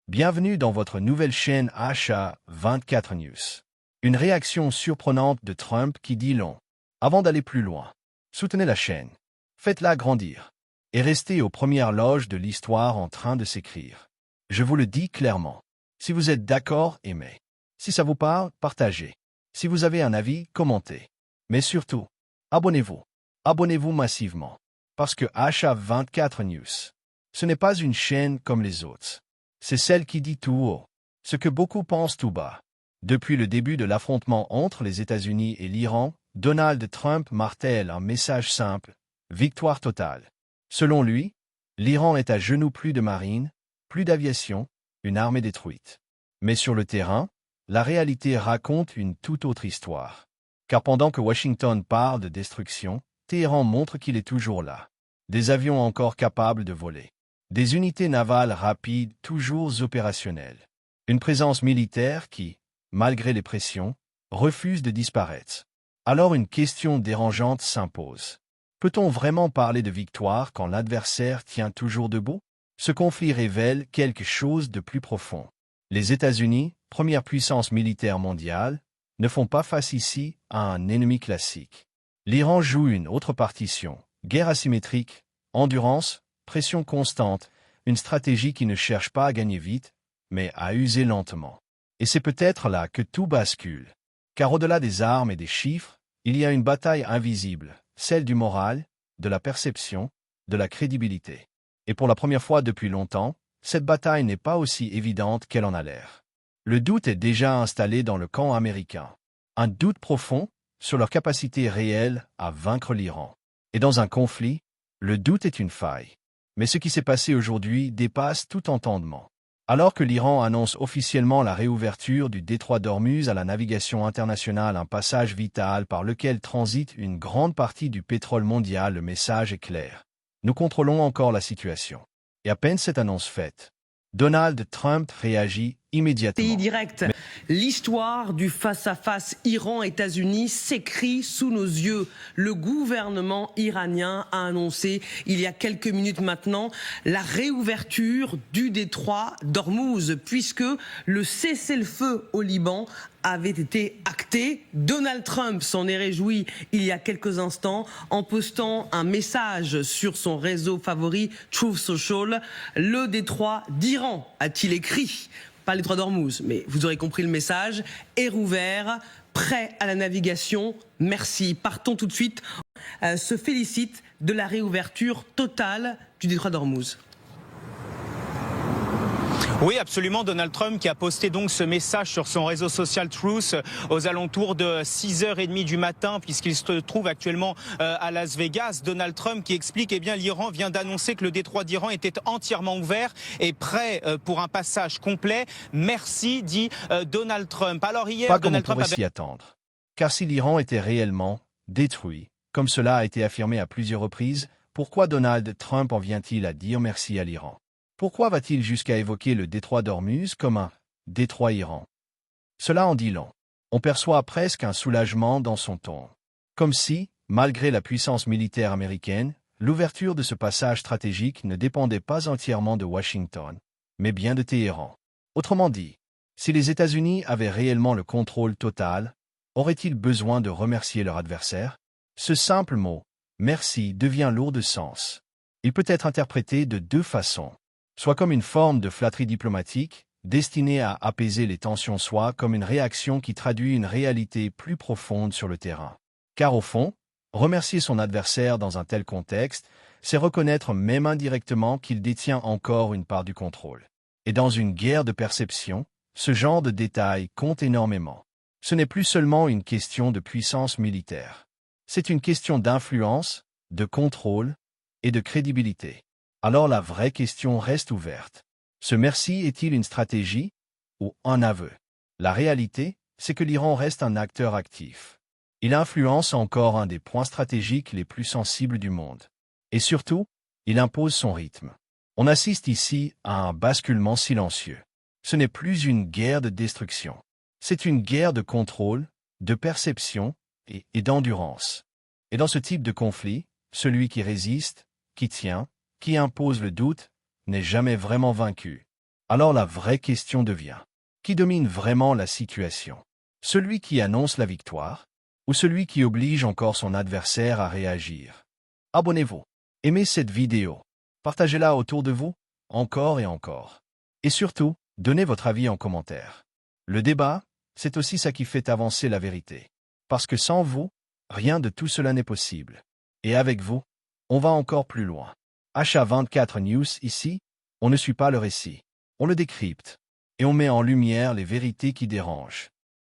Bienvenue dans votre nouvelle chaîne Achat 24 News. Une réaction surprenante de Trump qui dit long. Avant d'aller plus loin, soutenez la chaîne, faites-la grandir, et restez aux premières loges de l'histoire en train de s'écrire. Je vous le dis clairement. Si vous êtes d'accord, aimez. Si ça vous parle, partagez. Si vous avez un avis, commentez. Mais surtout, abonnez-vous. Abonnez-vous massivement. Parce que Achat 24 News, ce n'est pas une chaîne comme les autres. C'est celle qui dit tout haut ce que beaucoup pensent tout bas. Depuis le début de l'affrontement entre les États-Unis et l'Iran, Donald Trump martèle un message simple: victoire totale. Selon lui, l'Iran est à genoux, plus de marine, plus d'aviation, une armée détruite. Mais sur le terrain, la réalité raconte une toute autre histoire. Car pendant que Washington parle de destruction, Téhéran montre qu'il est toujours là. Des avions encore capables de voler. Des unités navales rapides toujours opérationnelles. Une présence militaire qui, malgré les pressions, refuse de disparaître. Alors une question dérangeante s'impose. Peut-on vraiment parler de victoire quand l'adversaire tient toujours debout? Ce conflit révèle quelque chose de plus profond. Les États-Unis, première puissance militaire mondiale, ne font pas face ici à un ennemi classique. L'Iran joue une autre partition, guerre asymétrique, endurance, pression constante, une stratégie qui ne cherche pas à gagner vite, mais à user lentement. Et c'est peut-être là que tout bascule. Car au-delà des armes et des chiffres, il y a une bataille invisible, celle du moral, de la perception, de la crédibilité. Et pour la première fois depuis longtemps, cette bataille n'est pas aussi évidente qu'elle en a l'air. Le doute est déjà installé dans le camp américain. Un doute profond sur leur capacité réelle à vaincre l'Iran. Et dans un conflit, le doute est une faille. Mais ce qui s'est passé aujourd'hui dépasse tout entendement. Alors que l'Iran annonce officiellement la réouverture du détroit d'Ormuz à la navigation internationale, un passage vital par lequel transite une grande partie du pétrole mondial, le message est clair. Nous contrôlons encore la situation. Et à peine cette annonce faite, Donald Trump réagit immédiatement. Pays direct. L'histoire du face-à-face Iran-États-Unis s'écrit sous nos yeux. Le gouvernement iranien a annoncé, il y a quelques minutes maintenant, la réouverture du détroit d'Ormuz, puisque le cessez-le-feu au Liban avait été acté. Donald Trump s'en est réjoui il y a quelques instants en postant un message sur son réseau favori, Truth Social. Le détroit d'Iran, a-t-il écrit, pas le détroit d'Ormuz, mais vous aurez compris le message, est rouvert, prêt à la navigation. Merci. Partons tout de suite. Se félicite de la réouverture totale du détroit d'Ormuz. Oui, absolument. Donald Trump qui a posté donc ce message sur son réseau social Truth aux alentours de 6h30 du matin, puisqu'il se trouve actuellement à Las Vegas. Donald Trump qui explique, eh bien, l'Iran vient d'annoncer que le détroit d'Iran était entièrement ouvert et prêt pour un passage complet. Merci, dit Donald Trump. Alors hier, pas comme Donald on pourrait Trump s'y attendre. Car si l'Iran était réellement détruit, comme cela a été affirmé à plusieurs reprises, pourquoi Donald Trump en vient-il à dire merci à l'Iran? Pourquoi va-t-il jusqu'à évoquer le détroit d'Ormuz comme un détroit Iran? Cela en dit long. On perçoit presque un soulagement dans son ton. Comme si, malgré la puissance militaire américaine, l'ouverture de ce passage stratégique ne dépendait pas entièrement de Washington, mais bien de Téhéran. Autrement dit, si les États-Unis avaient réellement le contrôle total, auraient-ils besoin de remercier leur adversaire? Ce simple mot, merci, devient lourd de sens. Il peut être interprété de deux façons. Soit comme une forme de flatterie diplomatique, destinée à apaiser les tensions, soit comme une réaction qui traduit une réalité plus profonde sur le terrain. Car au fond, remercier son adversaire dans un tel contexte, c'est reconnaître même indirectement qu'il détient encore une part du contrôle. Et dans une guerre de perception, ce genre de détail compte énormément. Ce n'est plus seulement une question de puissance militaire. C'est une question d'influence, de contrôle et de crédibilité. Alors la vraie question reste ouverte. Ce merci est-il une stratégie ou un aveu? La réalité, c'est que l'Iran reste un acteur actif. Il influence encore un des points stratégiques les plus sensibles du monde. Et surtout, il impose son rythme. On assiste ici à un basculement silencieux. Ce n'est plus une guerre de destruction. C'est une guerre de contrôle, de perception et d'endurance. Et dans ce type de conflit, celui qui résiste, qui tient, qui impose le doute, n'est jamais vraiment vaincu. Alors la vraie question devient, qui domine vraiment la situation? Celui qui annonce la victoire ou celui qui oblige encore son adversaire à réagir? Abonnez-vous, aimez cette vidéo, partagez-la autour de vous, encore et encore. Et surtout, donnez votre avis en commentaire. Le débat, c'est aussi ça qui fait avancer la vérité. Parce que sans vous, rien de tout cela n'est possible. Et avec vous, on va encore plus loin. HA24 News ici, on ne suit pas le récit. On le décrypte. Et on met en lumière les vérités qui dérangent.